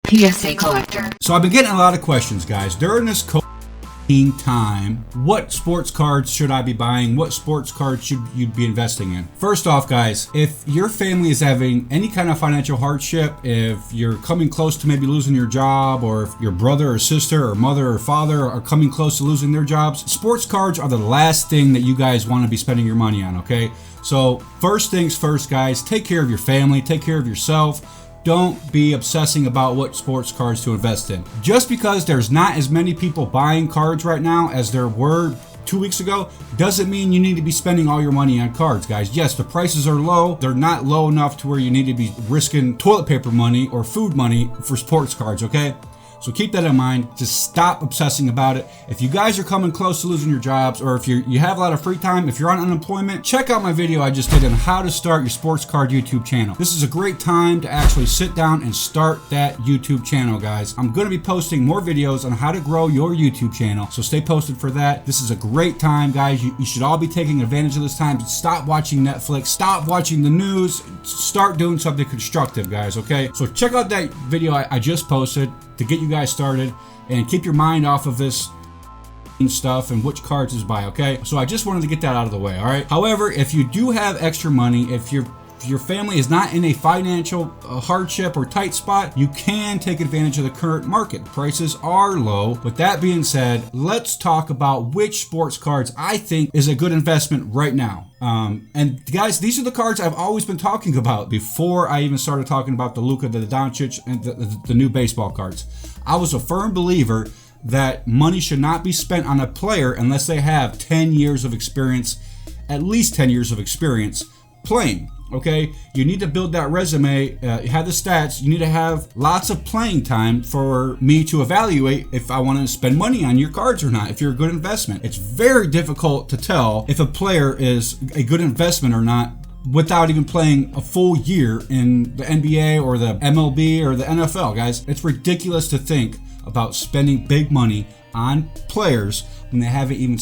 PSA collector. So I've been getting a lot of questions, guys, during this time. What sports cards should I be buying? What sports cards should you be investing in? First off, guys, if your family is having any kind of financial hardship, if you're coming close to maybe losing your job, or if your brother or sister or mother or father are coming close to losing their jobs, sports cards are the last thing that you guys want to be spending your money on, okay? So first things first, guys, take care of your family, take care of yourself. Don't be obsessing about what sports cards to invest in. Just because there's not as many people buying cards right now as there were 2 weeks ago, doesn't mean you need to be spending all your money on cards, guys. Yes, the prices are low. They're not low enough to where you need to be risking toilet paper money or food money for sports cards, okay? So keep that in mind. Just stop obsessing about it. If you guys are coming close to losing your jobs, or if you have a lot of free time, if you're on unemployment, check out my video I just did on how to start your sports card YouTube channel. This is a great time to actually sit down and start that YouTube channel, guys. I'm going to be posting more videos on how to grow your YouTube channel, so stay posted for that. This is a great time, guys. You should all be taking advantage of this time. Stop watching Netflix. Stop watching the news. Start doing something constructive, guys, okay? So check out that video I just posted to get you guys started, and keep your mind off of this stuff and which cards to buy, okay? So I just wanted to get that out of the way, all right? However, if you do have extra money, if your family is not in a financial hardship or tight spot, you can take advantage of the current market. Prices are low. With that being said, let's talk about which sports cards I think is a good investment right now. And guys, these are the cards I've always been talking about before I even started talking about the Luka, the Doncic, and the new baseball cards. I was a firm believer that money should not be spent on a player unless they have 10 years of experience, at least 10 years of experience playing. Okay, you need to build that resume, have the stats. You need to have lots of playing time for me to evaluate if I want to spend money on your cards or not, if you're a good investment. It's very difficult to tell if a player is a good investment or not without even playing a full year in the NBA or the MLB or the NFL, guys. It's ridiculous to think about spending big money on players when they haven't even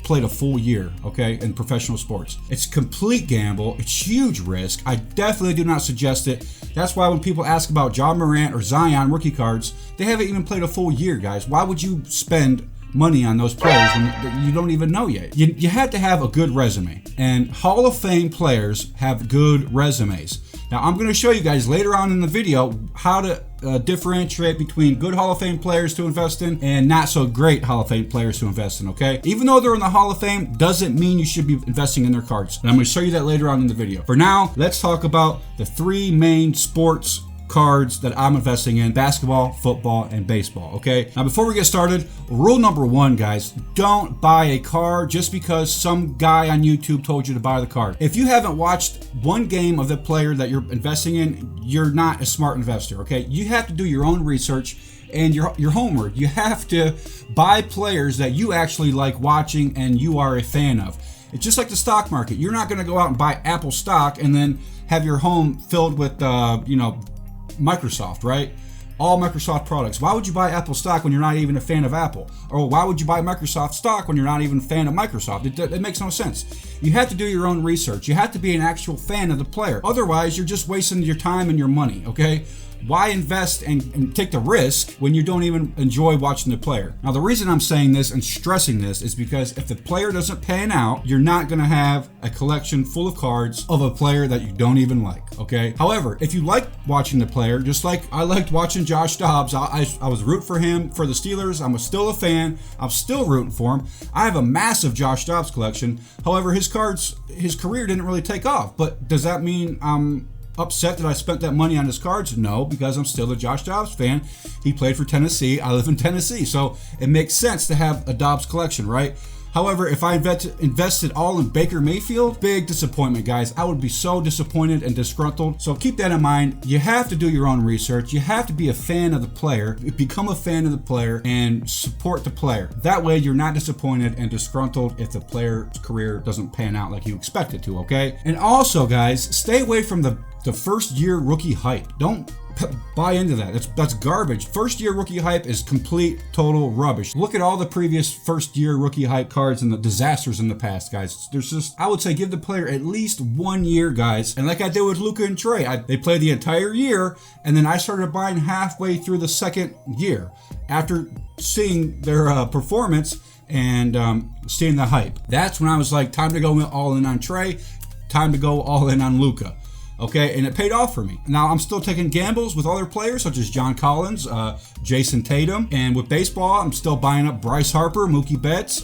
played a full year, okay, in professional sports. It's a complete gamble. It's huge risk. I definitely do not suggest it. That's why when people ask about Ja Morant or Zion rookie cards, they haven't even played a full year, guys. Why would you spend money on those players when you don't even know yet? You have to have a good resume, and Hall of Fame players have good resumes. Now, I'm going to show you guys later on in the video how to differentiate between good Hall of Fame players to invest in and not so great Hall of Fame players to invest in, okay? Even though they're in the Hall of Fame, doesn't mean you should be investing in their cards. And I'm going to show you that later on in the video. For now, let's talk about the three main sports cards that I'm investing in: basketball, football, and baseball, okay? Now, before we get started, rule number one, guys, don't buy a card just because some guy on YouTube told you to buy the card. If you haven't watched one game of the player that you're investing in, you're not a smart investor, okay? You have to do your own research and your homework. You have to buy players that you actually like watching and you are a fan of. It's just like the stock market. You're not going to go out and buy Apple stock and then have your home filled with, Microsoft, right? All Microsoft products. Why would you buy Apple stock when you're not even a fan of Apple? Or why would you buy Microsoft stock when you're not even a fan of Microsoft? It makes no sense. You have to do your own research. You have to be an actual fan of the player. Otherwise, you're just wasting your time and your money, okay? Why invest and take the risk when you don't even enjoy watching the player? Now, the reason I'm saying this and stressing this is because if the player doesn't pan out, you're not going to have a collection full of cards of a player that you don't even like, okay? However, if you like watching the player, just like I liked watching Josh Dobbs, I was rooting for him for the Steelers. I'm still a fan. I'm still rooting for him. I have a massive Josh Dobbs collection. However, his career didn't really take off. But does that mean I'm upset that I spent that money on his cards? No, because I'm still a Josh Dobbs fan. He played for Tennessee. I live in Tennessee, so it makes sense to have a Dobbs collection, right? However, if I invested all in Baker Mayfield, big disappointment, guys. I would be so disappointed and disgruntled. So keep that in mind. You have to do your own research. You have to be a fan of the player, become a fan of the player, and support the player. That way, you're not disappointed and disgruntled if the player's career doesn't pan out like you expect it to, okay? And also, guys, stay away from the the first year rookie hype. Don't buy into that. That's garbage. First year rookie hype is complete, total rubbish. Look at all the previous first year rookie hype cards and the disasters in the past, guys. There's just, I would say, give the player at least 1 year, guys. And like I did with Luka and Trey, they played the entire year, and then I started buying halfway through the second year after seeing their performance and seeing the hype. That's when I was like, time to go all in on Trey, time to go all in on Luka. Okay, and it paid off for me. Now I'm still taking gambles with other players such as John Collins, Jason Tatum, and with baseball, I'm still buying up Bryce Harper, Mookie Betts.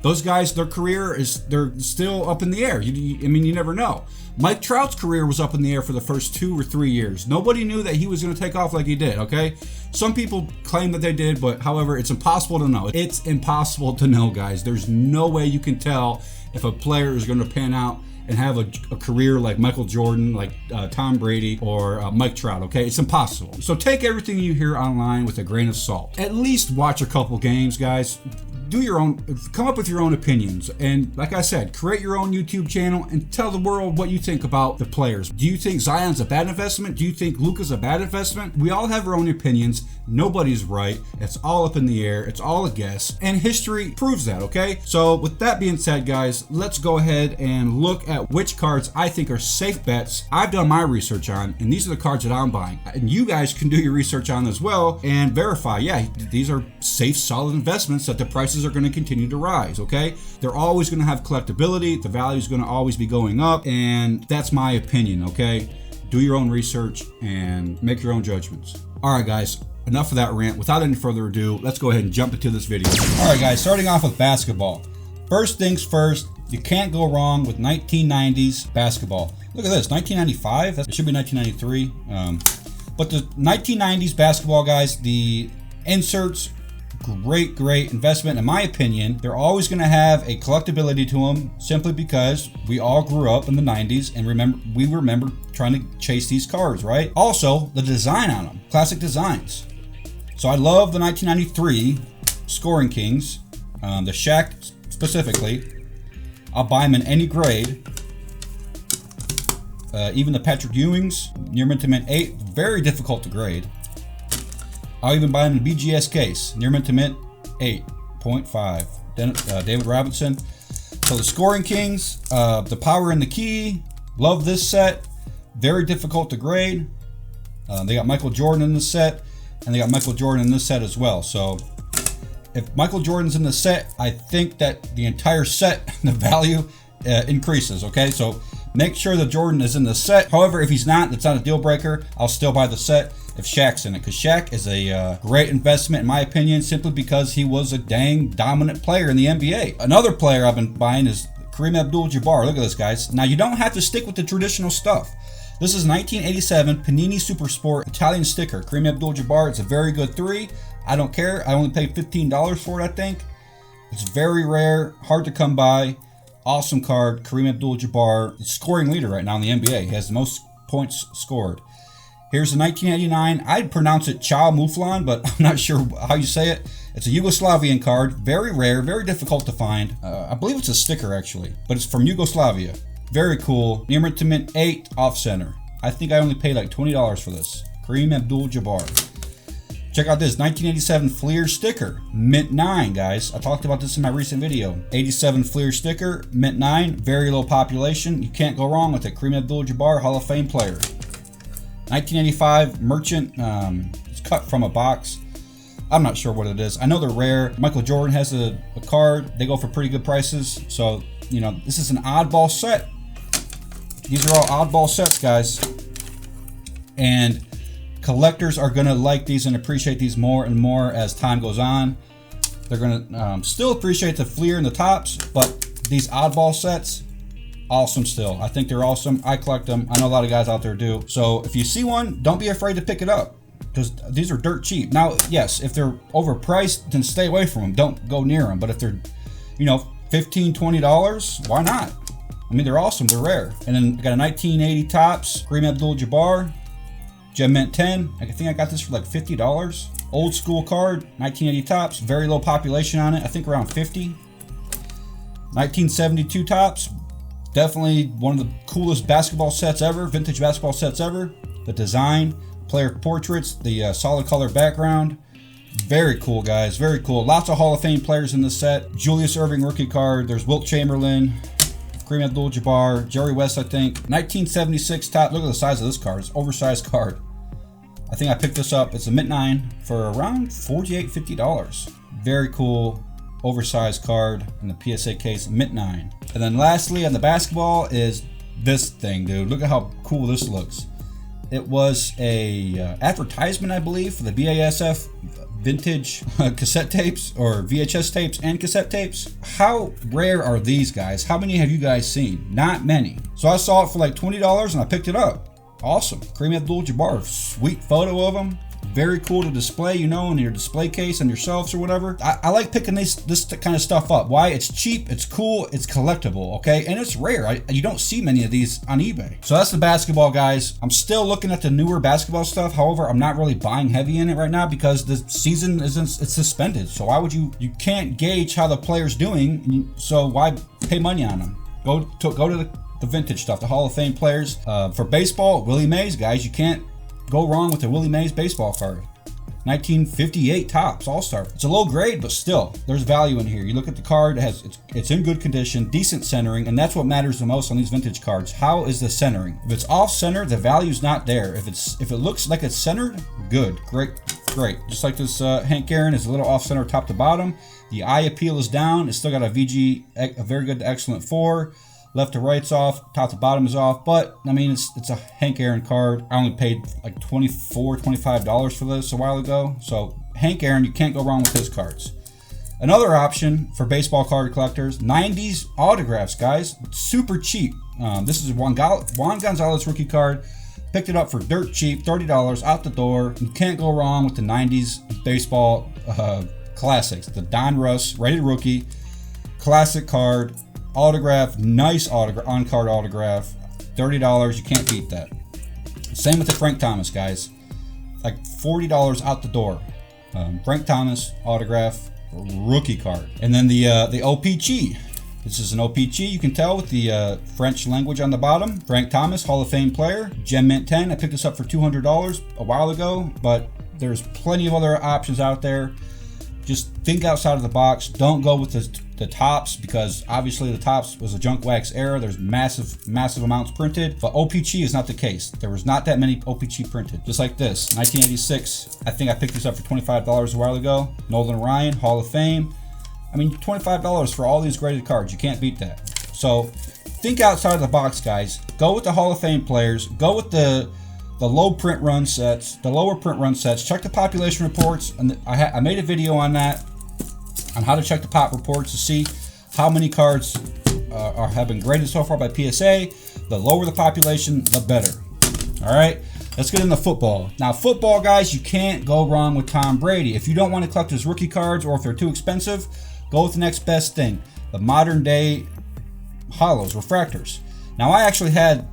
Those guys, their career they're still up in the air. I mean, you never know. Mike Trout's career was up in the air for the first 2 or 3 years. Nobody knew that he was going to take off like he did, okay? Some people claim that they did, but however, it's impossible to know. It's impossible to know, guys. There's no way you can tell if a player is going to pan out and have a career like Michael Jordan, like Tom Brady, or Mike Trout, okay? It's impossible. So take everything you hear online with a grain of salt. At least watch a couple games, guys. Do your own, come up with your own opinions. And like I said, create your own YouTube channel and tell the world what you think about the players. Do you think Zion's a bad investment? Do you think Luka's a bad investment? We all have our own opinions. Nobody's right. It's all up in the air. It's all a guess. And history proves that, okay? So with that being said, guys, let's go ahead and look at which cards I think are safe bets I've done my research on, and these are the cards that I'm buying. And you guys can do your research on as well and verify, yeah, these are safe, solid investments that the prices are going to continue to rise, okay? They're always going to have collectability. The value is going to always be going up, and that's my opinion, okay? Do your own research and make your own judgments. All right, guys, enough of that rant. Without any further ado, let's go ahead and jump into this video. All right, guys, starting off with basketball. First things first, you can't go wrong with 1990s basketball. Look at this, 1995. It should be 1993. But the 1990s basketball, guys, the inserts, great investment. In my opinion, they're always going to have a collectability to them simply because we all grew up in the 90s and we remember trying to chase these cards, right? Also, the design on them, classic designs. So I love the 1993 Scoring Kings, the Shaq specifically. I'll buy them in any grade. Even the Patrick Ewings, near mint to mint 8, very difficult to grade. I'll even buy them in the BGS case, near mint to mint 8.5. David Robinson. So the Scoring Kings, the Power in the Key, love this set. Very difficult to grade. They got Michael Jordan in the set, and they got Michael Jordan in this set as well. So if Michael Jordan's in the set, I think that the entire set, the value increases, okay? So make sure that Jordan is in the set. However, if he's not, it's not a deal breaker. I'll still buy the set if Shaq's in it, because Shaq is a great investment in my opinion, simply because he was a dang dominant player in the NBA. Another player I've been buying is Kareem Abdul-Jabbar. Look at this, guys. Now, you don't have to stick with the traditional stuff. This is 1987 Panini Supersport Italian sticker. Kareem Abdul-Jabbar. It's a very good 3. I don't care. I only paid $15 for it, I think. It's very rare, hard to come by. Awesome card. Kareem Abdul-Jabbar, the scoring leader right now in the NBA. He has the most points scored. Here's the 1989. I'd pronounce it Chow Muflon, but I'm not sure how you say it. It's a Yugoslavian card. Very rare, very difficult to find. I believe it's a sticker, actually, but it's from Yugoslavia. Very cool. Near mint to mint 8, off center. I think I only paid like $20 for this. Kareem Abdul-Jabbar. Check out this 1987 Fleer sticker, mint 9, guys. I talked about this in my recent video. 87 Fleer sticker, mint 9, very low population. You can't go wrong with it. Kareem Abdul-Jabbar, Hall of Fame player. 1985 Merchant, it's cut from a box. I'm not sure what it is. I know they're rare. Michael Jordan has a card. They go for pretty good prices. So, you know, this is an oddball set. These are all oddball sets, guys. And collectors are going to like these and appreciate these more and more as time goes on. They're going to still appreciate the Fleer and the tops, but these oddball sets, awesome still. I think they're awesome. I collect them. I know a lot of guys out there do. So if you see one, don't be afraid to pick it up, because these are dirt cheap. Now, yes, if they're overpriced, then stay away from them. Don't go near them. But if they're, you know, $15, $20, why not? I mean, they're awesome. They're rare. And then I got a 1980 tops, Kareem Abdul-Jabbar. Gem Mint 10. I think I got this for like $50. Old school card, 1980 tops. Very low population on it. I think around 50. 1972 tops. Definitely one of the coolest basketball sets ever, vintage basketball sets ever. The design, player portraits, the solid color background. Very cool, guys. Very cool. Lots of Hall of Fame players in this set. Julius Erving rookie card. There's Wilt Chamberlain, Kareem Abdul-Jabbar, Jerry West, I think. 1976 top. Look at the size of this card. It's an oversized card. I think I picked this up. It's a Mint 9 for around $48, $50. Very cool, oversized card in the PSA case, Mint 9. And then lastly on the basketball is this thing, dude. Look at how cool this looks. It was a advertisement, I believe, for the BASF vintage cassette tapes, or VHS tapes and cassette tapes. How rare are these, guys? How many have you guys seen? Not many. So I saw it for like $20 and I picked it up. Awesome. Kareem Abdul-Jabbar, sweet photo of him. Very cool to display, you know, in your display case on your shelves or whatever. I like picking this kind of stuff up. Why? It's cheap, it's cool, it's collectible, okay? And it's rare. You don't see many of these on eBay. So that's the basketball, guys. I'm still looking at the newer basketball stuff. However, I'm not really buying heavy in it right now because the season it's suspended. So why would you can't gauge how the player's doing, so why pay money on them? Go to the vintage stuff, the Hall of Fame players. For baseball, Willie Mays, guys, you can't go wrong with the Willie Mays baseball card. 1958 Topps All-Star. It's a low grade, but still, there's value in here. You look at the card, it's in good condition, decent centering, and that's what matters the most on these vintage cards. How is the centering? If it's off center, the value's not there. If it looks like it's centered, good, great. Just like this Hank Aaron is a little off center top to bottom. The eye appeal is down. It's still got a VG, a very good to excellent 4. Left to right's off, top to bottom is off, but I mean, it's a Hank Aaron card. I only paid like $24, $25 for this a while ago. So Hank Aaron, you can't go wrong with his cards. Another option for baseball card collectors, 90s autographs, guys. Super cheap. This is Juan Gonzalez rookie card. Picked it up for dirt cheap, $30 out the door. You can't go wrong with the 90s baseball classics. The Don Russ rated rookie classic card. Autograph, nice autograph, on-card autograph, $30, you can't beat that. Same with the Frank Thomas, guys, like $40 out the door. Frank Thomas autograph, rookie card. And then the OPG. This is an OPG, you can tell with the French language on the bottom. Frank Thomas, Hall of Fame player, Gem Mint 10. I picked this up for $200 a while ago, but there's plenty of other options out there. Just think outside of the box. Don't go with the Topps, because obviously the Topps was a junk wax era. There's massive amounts printed, but OPG is not the case. There was not that many OPG printed. Just like this, 1986. I think I picked this up for $25 a while ago. Nolan Ryan, Hall of Fame. I mean, $25 for all these graded cards. You can't beat that. So think outside of the box, guys. Go with the Hall of Fame players. Go with the low print run sets, the lower print run sets. Check the population reports, and I made a video on that, on how to check the pop reports to see how many cards have been graded so far by PSA. The lower the population, the better. All right, let's get into football. Now, football, guys, you can't go wrong with Tom Brady. If you don't want to collect his rookie cards, or if they're too expensive, go with the next best thing, the modern day hollows, refractors. Now, I actually had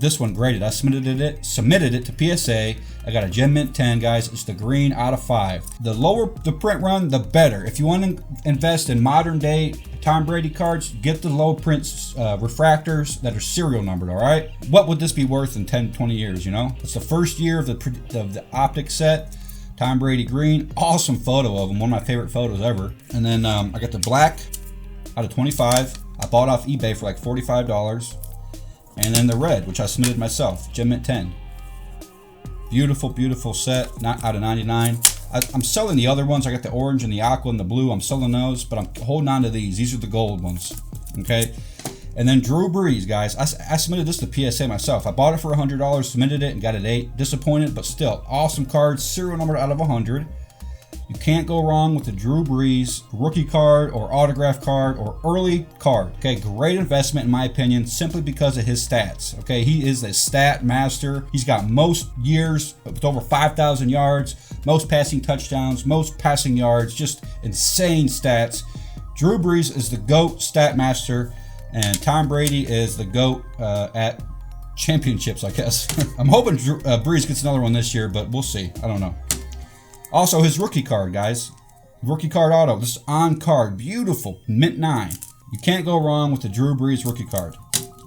this one graded. I submitted it to PSA. I got a Gem Mint 10, guys. It's the green out of 5. The lower the print run, the better. If you want to invest in modern day Tom Brady cards, get the low print refractors that are serial numbered, all right? What would this be worth in 10, 20 years, you know? It's the first year of the optic set. Tom Brady green. Awesome photo of him. One of my favorite photos ever. And then I got the black out of 25. I bought off eBay for like $45. And then the red, which I submitted myself, Gem Mint 10. Beautiful, beautiful set, not out of 99. I'm selling the other ones. I got the orange and the aqua and the blue. I'm selling those, but I'm holding on to these. These are the gold ones, okay? And then Drew Brees, guys. I submitted this to PSA myself. I bought it for $100, submitted it, and got it 8. Disappointed, but still, awesome card. Serial number out of 100. You can't go wrong with the Drew Brees rookie card or autograph card or early card. Okay, great investment in my opinion, simply because of his stats. Okay, he is a stat master. He's got most years with over 5,000 yards, most passing touchdowns, most passing yards, just insane stats. Drew Brees is the GOAT stat master, and Tom Brady is the GOAT at championships, I guess. I'm hoping Brees gets another one this year, but we'll see. I don't know. Also, his rookie card, guys. Rookie card auto. This is on card. Beautiful. Mint 9. You can't go wrong with the Drew Brees rookie card.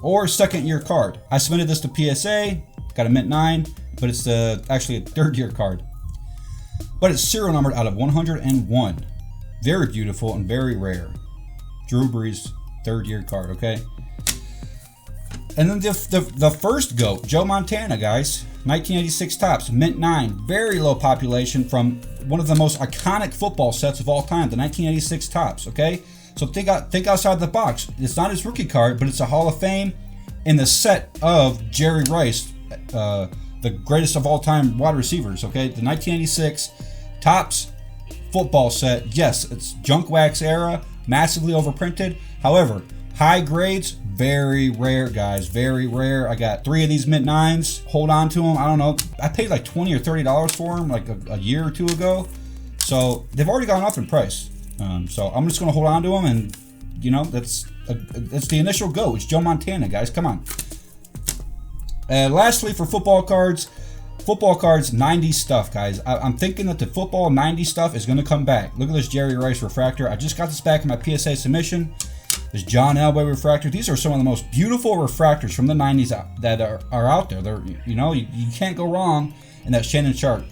or second-year card. I submitted this to PSA, got a mint 9, but it's actually a third-year card. But it's serial numbered out of 101. Very beautiful and very rare. Drew Brees, third-year card, okay? And then the first GOAT, Joe Montana, guys. 1986 Topps, mint 9. Very low population from one of the most iconic football sets of all time, the 1986 Topps, okay? So think outside the box. It's not his rookie card, but it's a Hall of Fame in the set of Jerry Rice, the greatest of all time wide receivers, okay? The 1986 Topps football set. Yes, it's junk wax era, massively overprinted. However, high grades, very rare, guys, very rare. I got 3 of these mint 9s. Hold on to them. I don't know. I paid like $20 or $30 for them like a year or 2 ago. So they've already gone up in price. So I'm just going to hold on to them, and you know, that's the initial go. It's Joe Montana, guys. Come on. Lastly, for football cards 90s stuff, guys. I'm thinking that the football 90s stuff is going to come back. Look at this Jerry Rice refractor. I just got this back in my PSA submission. This John Elway refractor. These are some of the most beautiful refractors from the 90s that are out there. They're, you know, you can't go wrong. And that's Shannon Sharpe.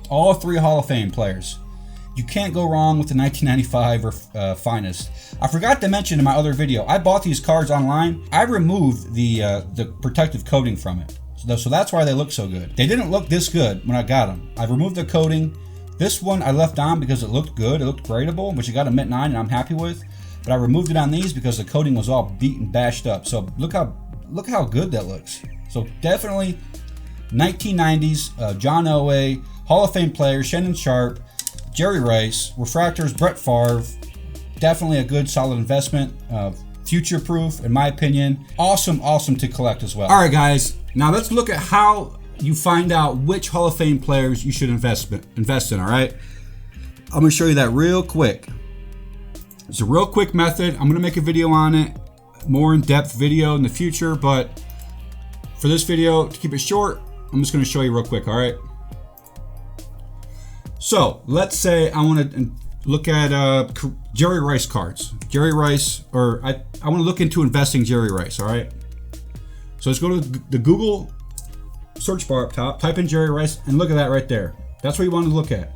All 3 Hall of Fame players. You can't go wrong with the 1995 finest. I forgot to mention in my other video, I bought these cards online. I removed the protective coating from it. So that's why they look so good. They didn't look this good when I got them. I removed the coating. This one I left on because it looked good. It looked gradable, which I got a mint 9 and I'm happy with. But I removed it on these because the coating was all beat and bashed up. So look how good that looks. So definitely 1990s, John Elway, Hall of Fame players, Shannon Sharpe, Jerry Rice, refractors, Brett Favre. Definitely a good, solid investment. Future-proof, in my opinion. Awesome to collect as well. All right, guys. Now let's look at how you find out which Hall of Fame players you should invest in, all right? I'm going to show you that real quick. It's a real quick method. I'm going to make a video on it, more in-depth video in the future, but for this video, to keep it short, I'm just going to show you real quick, all right? So let's say I want to look at Jerry Rice cards. Jerry Rice, or I want to look into investing Jerry Rice, all right? So let's go to the Google search bar up top, type in Jerry Rice, and look at that right there. That's what you want to look at.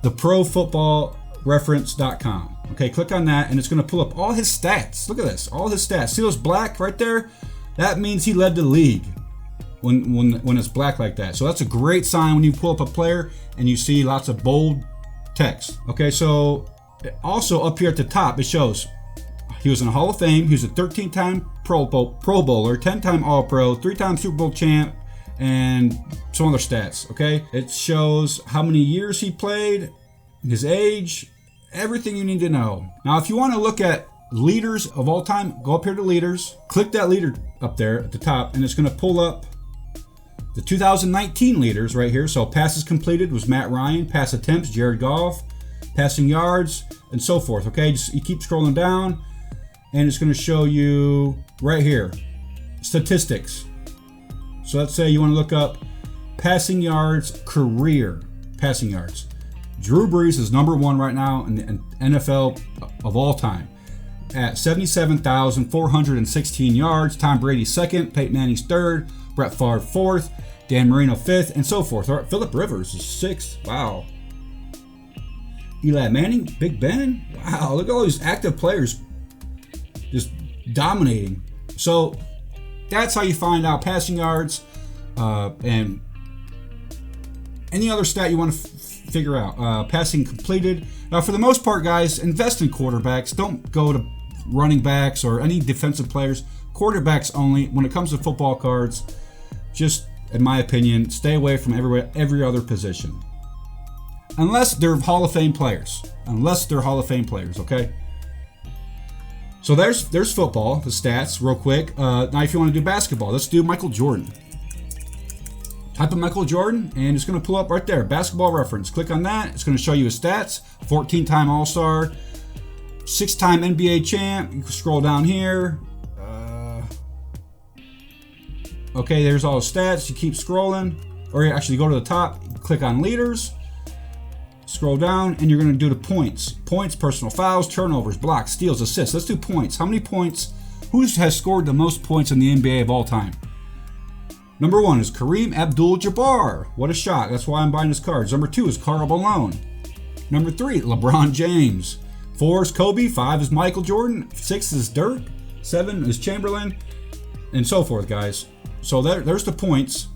The ProFootballReference.com. Okay, click on that, and it's going to pull up all his stats. Look at this, all his stats. See those black right there? That means he led the league when it's black like that. So that's a great sign when you pull up a player and you see lots of bold text. Okay, so also up here at the top, it shows he was in the Hall of Fame. He was a 13-time Pro Bowler, 10-time All-Pro, 3-time Super Bowl champ, and some other stats. Okay, it shows how many years he played, his age, everything you need to know. Now, if you want to look at leaders of all time, go up here to leaders, click that leader up there at the top, and it's going to pull up the 2019 leaders right here. So passes completed was Matt Ryan, pass attempts Jared Goff, passing yards, and so forth. Okay, just you keep scrolling down, and it's going to show you right here statistics. So let's say you want to look up passing yards, career passing yards. Drew Brees is number 1 right now in the NFL of all time at 77,416 yards. Tom Brady 2nd, Peyton Manning's 3rd, Brett Favre 4th, Dan Marino 5th, and so forth. All right, Phillip Rivers is 6th. Wow. Eli Manning, Big Ben. Wow, look at all these active players just dominating. So that's how you find out passing yards and any other stat you want to figure out. Passing completed. Now, for the most part, guys, invest in quarterbacks. Don't go to running backs or any defensive players. Quarterbacks only. When it comes to football cards, just in my opinion, stay away from every other position. Unless they're Hall of Fame players. Okay? So there's football, the stats, real quick. Now, if you want to do basketball, let's do Michael Jordan. Type in Michael Jordan, and it's going to pull up right there, Basketball Reference. Click on that. It's going to show you his stats. 14-time All-Star, 6-time NBA champ. You can scroll down here. Okay, there's all the stats. You keep scrolling, or you actually go to the top, click on leaders, scroll down, and you're going to do the points. Points, personal fouls, turnovers, blocks, steals, assists. Let's do points. How many points Who has scored the most points in the NBA of all time? Number 1 is Kareem Abdul-Jabbar. What a shock. That's why I'm buying his cards. Number 2 is Karl Malone. Number 3, LeBron James. 4 is Kobe. 5 is Michael Jordan. 6 is Dirk. 7 is Chamberlain. And so forth, guys. So there's the points.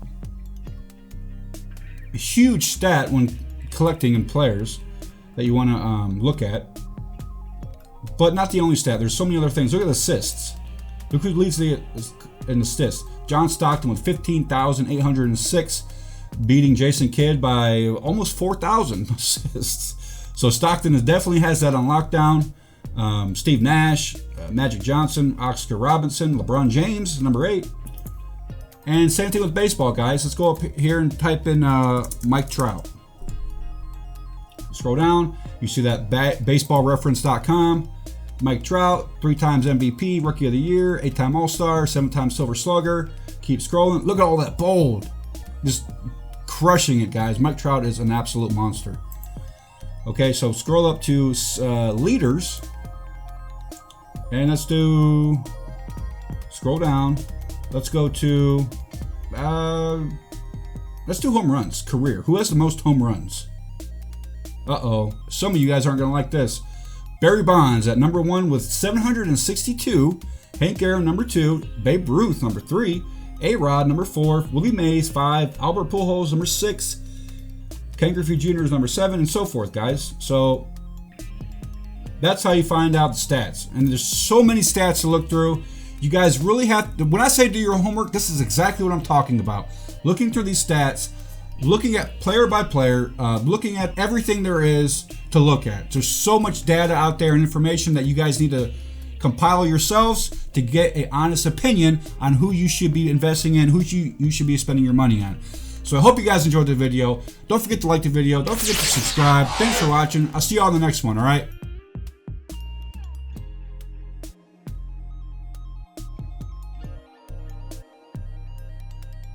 A huge stat when collecting in players that you want to look at. But not the only stat. There's so many other things. Look at the assists. Look who leads in assists. John Stockton with 15,806, beating Jason Kidd by almost 4,000 assists. So Stockton definitely has that on lockdown. Steve Nash, Magic Johnson, Oscar Robertson, LeBron James, number 8. And same thing with baseball, guys. Let's go up here and type in Mike Trout. Scroll down. You see that baseballreference.com. Mike Trout, 3 times MVP, Rookie of the Year, 8-time All-Star, 7-time Silver Slugger. Keep scrolling. Look at all that bold. Just crushing it, guys. Mike Trout is an absolute monster. Okay, so scroll up to leaders. And scroll down. Let's go to, let's do home runs, career. Who has the most home runs? Uh-oh. Some of you guys aren't going to like this. Barry Bonds at number 1 with 762. Hank Aaron, number 2. Babe Ruth, number 3. A-Rod, number 4. Willie Mays, 5. Albert Pujols, number 6. Ken Griffey Jr. is number 7, and so forth, guys. So that's how you find out the stats. And there's so many stats to look through. You guys really have to, when I say do your homework, this is exactly what I'm talking about. Looking through these stats, looking at player by player, looking at everything there is to look at. There's so much data out there and information that you guys need to compile yourselves to get an honest opinion on who you should be investing in, who you should be spending your money on. So I hope you guys enjoyed the video. Don't forget to like the video. Don't forget to subscribe. Thanks for watching. I'll see you all in the next one, all right?